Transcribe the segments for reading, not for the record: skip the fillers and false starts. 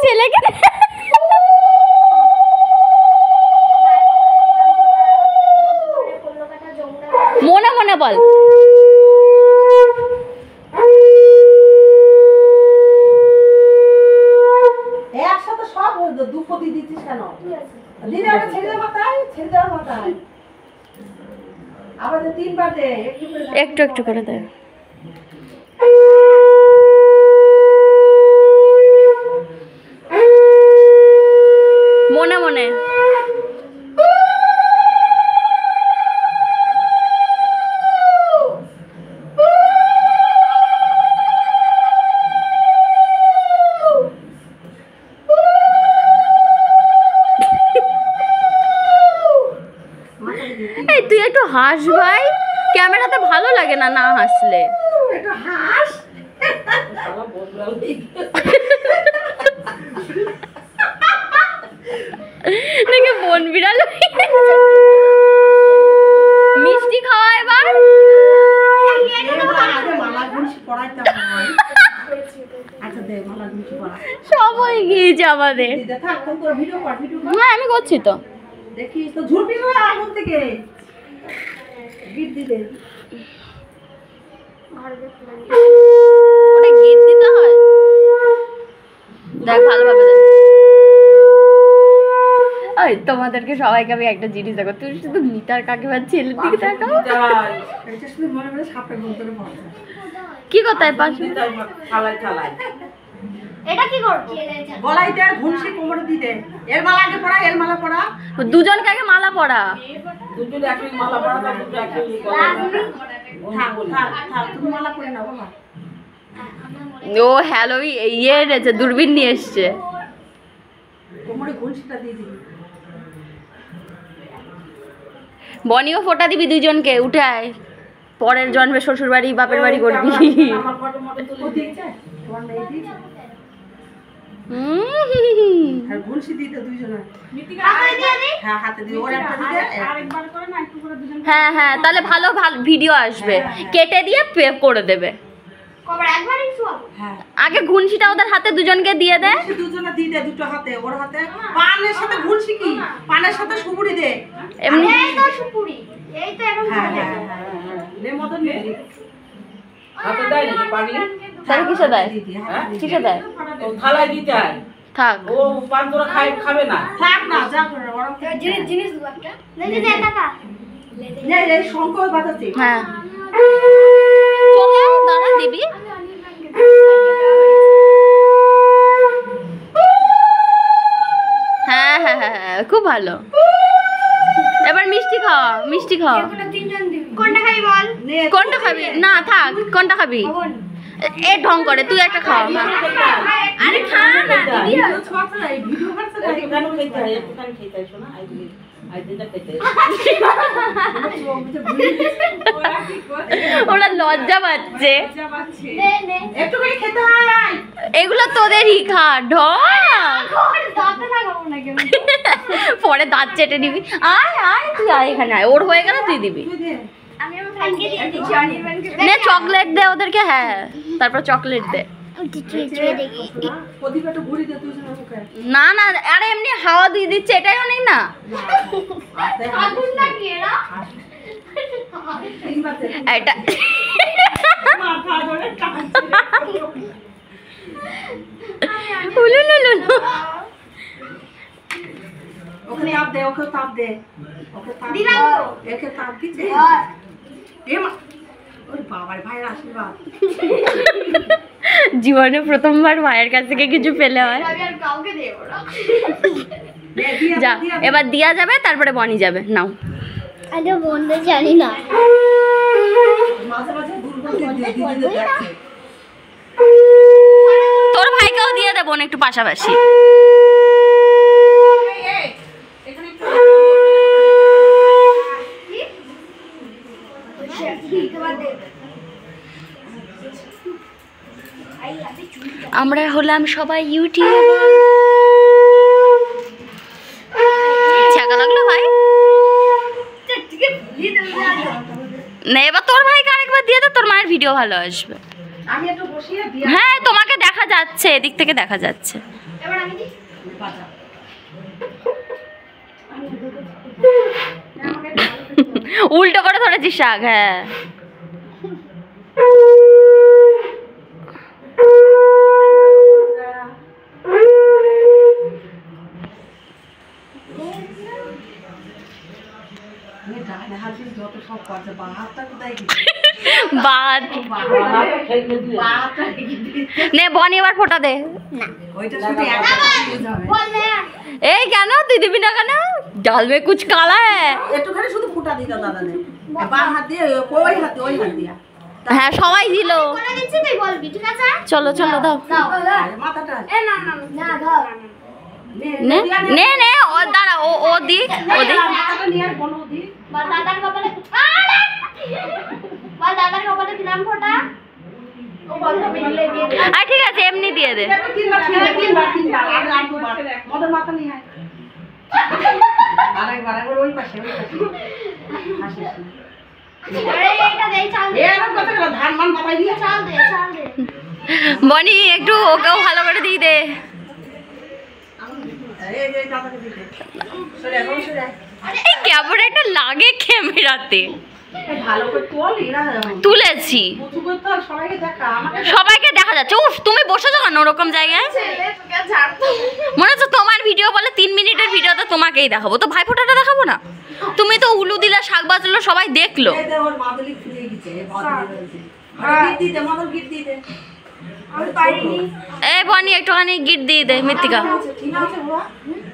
ছেলেকে মনে মনে বল। একসাথে সব দুপতি দিচ্ছিস কেন? দিদি ওটা ছেড়ে দেওয়ার মাথায়, ছেড়ে দেওয়ার মাথায়। আবার তিনবার দে, একটু একটু করে দে। মনে মনে তুই একটু হাস ভাই, ক্যামেরাতে ভালো লাগে না না হাসলে। একটু হাস। নাকি বন বিড়াল। মিষ্টি খাওয়া এবার। সব হয়ে গিয়েছে আমাদের। হ্যাঁ আমি করছি তো। দেখিস তো ঝুলবি না আগুন থেকে। গিট দিলে ওটা গিট দিতে হয়। দেখ ভালোভাবে দেখ। ওই তোমাদেরকে সবাইকে আমি একটা জিনিস দেখো, তুই শুধু মিতার কাকিমার ছেলের দিকে তাকাও। কি কোথায় পাশে এটা কি করব? গলায় দে, ঘুষি কোমরে দিতে। এর মালা আগে পড়া, এর মালা পড়া। দুজনকে আগে মালা পড়া। দুজন একই মালা পড়া, দুজন একই গলায় পড়া। থাক থাক থাক, তুমি মালা পরে নাও বাবা। ও হ্যালো ইয়ে এনেছে, দূরবীন নিয়ে এসছে। কোমরে ঘুষিটা দিয়ে দিবি। বনিও ফোঁটা দিবি দুইজনকে, উঠায় পরের জন্মে শ্বশুর বাড়ি বাপের বাড়ি করবি। আমার ফটো মতো তুলে দিয়েছে তোমার মেয়ে দিয়েছে। আর ঘুষি দিতে দুইজনে। হ্যাঁ হাতে দিয়ে ওর একটা দিতে, আরেকবার করে না একটু করে দুজন। হ্যাঁ হ্যাঁ তাহলে ভালো ভালো ভিডিও আসবে। কেটে দিয়ে পে করে দেবে। কবার একবারই সব? হ্যাঁ আগে ঘুনসিটা ওদের হাতে দুজনকে দিয়ে দে। দুজনে দিয়ে দে, দুটো হাতে। ওর হাতে পানের সাথে ঘুষি কি, পানের সাথে সুপুরি দে। এমনি এই তো সুপুরি, এই তো এখন হ্যাঁ ঘুরে হ্যাঁ যাবে। নে মদন নে। হাতে দেয় না পাগলি। তাহলে কিসে দেয়? কিসে দেয়? ও থালায় দিতে হয়। থাক। ও পান তোরা খাবে না। থাক না, যা করে ওরা। জিনিস জিনিস দেবো একটা। লে দে টাকা। নে এই শঙ্কর বাজাতে। হ্যাঁ চলে আয়, দাঁড়া দিবি। হ্যাঁ হ্যাঁ হ্যাঁ হ্যাঁ খুব ভালো। এবার মিষ্টি খাওয়া, মিষ্টি খাওয়া। তিনজন দিবি। কোনটা খাবি বল? কোনটা খাবি? না থাক, কোনটা খাবি? এ ঢং করে, তুই একটা খাওয়া। আরে খা না দিদি। ভিডিও করছ না, কেন খেতে হয়? একটু কেন খেতে হয় শোনা? আই দিদা খেতে হয়। ওরা লজ্জা পাচ্ছে। নে নে। একটু করে খেতে হয়। এগুলো তোদেরই খা, ঢং। দাঁতে লাগাবো না কেন? পরে দাঁত চেটে নিবি। আয় আয় তুই আয়, এখানে আয়। ওর হয়ে গেল তুই দিবি। তুই দে। আমি আমার ফ্রেন্ডকে দিয়ে দিচ্ছি অনির্বাণকে। নে চকলেট দে ওদেরকে। হ্যাঁ তারপর চকলেট দে। প্রদীপ একটু ঘুরি দে দুজনের মুখে। না না আরে এমনি হাওয়া দিয়ে দিচ্ছে, এটাই অনেক না। আগুন লাগিয়ে এরা। তিনবার দে। এটা মাথা ধরে টানছে। উলুলুলু। ওকে তাপ দে, ওকে তাপ দে। ওকে তাপ দে। দিলাম তো। একে তাপ দিছে। এ মা, ওরে বাবার ভাইয়ের আশীর্বাদ। জীবনে প্রথমবার মায়ের কাছ থেকে কিছু পেলে হয়। আমি আর কাউকে দেব না। দে দিয়া যা দিয়া। এবার দিয়া যাবে, তারপরে বনি যাবে। নাও। আগে বন্ধু জানি না। মাঝে মাঝে দুর্বল দিয়ে দিতে দেখছে। তোর ভাইকেও দিয়ে দেবো না একটু পাশাপাশি। এখানে একটু আমরা হলাম সবাই ইউটিউবার। ছাকা লাগলো ভাই। না এবার তোর ভাইকে আরেকবার দিয়ে দে, তোর মায়ের ভিডিও ভালো আসবে। আমি একটু বসিয়ে দিয়া। হ্যাঁ তোমাকে দেখা যাচ্ছে, এদিক থেকে দেখা যাচ্ছে। এবার আমি দিই। বাজা উল্টো করে ধরেছিস শাক, হ্যাঁ। ডানে হাত দিয়ে যত সব করছে বা হাতটা কোথায় গেছে বাদ নে বনি এবার ফোটা দে। ওইটা শুধু একটা ইউজ হবে বল না। এই কেন তুই দিবি না কেন? ডাল মে কুছ কালা হ্যাঁ। একটুখানি শুধু ফুটা দিতে দাদা নে বাম হাত দিয়ে ওই হাত দিয়া হ্যাঁ সবাই দিল। করে দিচ্ছি তুই বলবি, ঠিক আছে? চলো চলো দাও। দাও। মাথাটা এ না না না দাও। নে নে নে ও দাঁড়া, ও দিক ও দিক। মাথাটা নিয়ে আর বলো দি বা দাদার কপালে আরে বা দাদার কপালে দিলাম ফোঁটা। ও বন্ধ মিলে দিয়ে দে। আর ঠিক আছে এমনি দিয়ে দে। তিনবার আর দুবার মদের মাথা নিয়ে আয় আরেকবার ওই পাশে হাসিস আরে এটা দেই চাল দে। এরকম কথা বলো ধান মান মাথায় দিয়ে চাল দে। বনি একটু ওকেও ভালো করে দিয়ে দে। এই যে দাদাকে দিতে সরে এখন সরে এই কেমন একটা লাগে ক্যামেরাতে। এই ভালো করে তোল এরা তুলেছি, বুঝু করতে সবাইকে দেখা আমাকে সবাইকে দেখা যাচ্ছে। উফ তুমি বসেছো কেন ওরকম জায়গায়? ছেলে তোকে ঝাড়তো। মনে হচ্ছে তোমার ভিডিও বলে 3 মিনিটের ভিডিওতে তোমাকেই দেখাবো, তো ভাইফোঁটাটা দেখাবো না? তুমি তো উলু দিলা, শাক বাজলো, সবাই দেখলো। এই দে ওর মাদলি ফুলে গেছে মাদলি গিট দিতে মাদল গিট দিতে আমি পারিনি। এই বনি একটুখানি গিট দিয়ে দে মৃত্তিকা। ঠিক আছে বাবা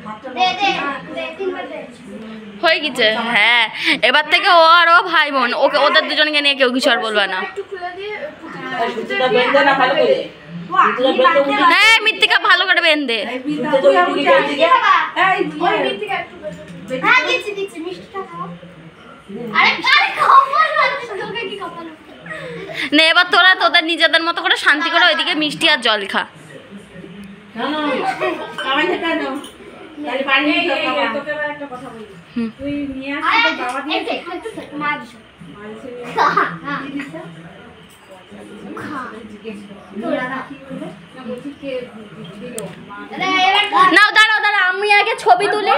হাতটা দে দে দে তিনবার দে। হয়ে গেছে, হ্যাঁ। এবার থেকে ও আর ও ভাই বোন, ওকে ওদের দুজনকে নিয়ে কেউ কিছু আর বলবে না। একটু খুলে দিয়ে সুতিটা বেঁধে না ভালো করে হ্যাঁ মৃত্তিকা ভালো করে বেঁধে। এই বিটা তুই আর উঠে কি বাবা? এই ওই মিথিকা একটু হ্যাঁ দিচ্ছি দিচ্ছি মিষ্টিটা খাও। আরে আরে কপাল মারছিস তোকে কি কপাল? নে এবার তোরা তোদের নিজেদের মতো করে শান্তি করে ওইদিকে মিষ্টি আর জল খা। না না আমি এটা কেন তাহলে পানি দিতে হবে তোকে একটা কথা বলি তুই নিয়ে আসছিস বাবা দিয়ে একটু মা দিছে। হ্যাঁ কি দিছে তোরা না কি বলবে না বলছি কে দিল মা এবার নাও দাঁড়াও দাঁড়াও, আমি আগে ছবি তুলি।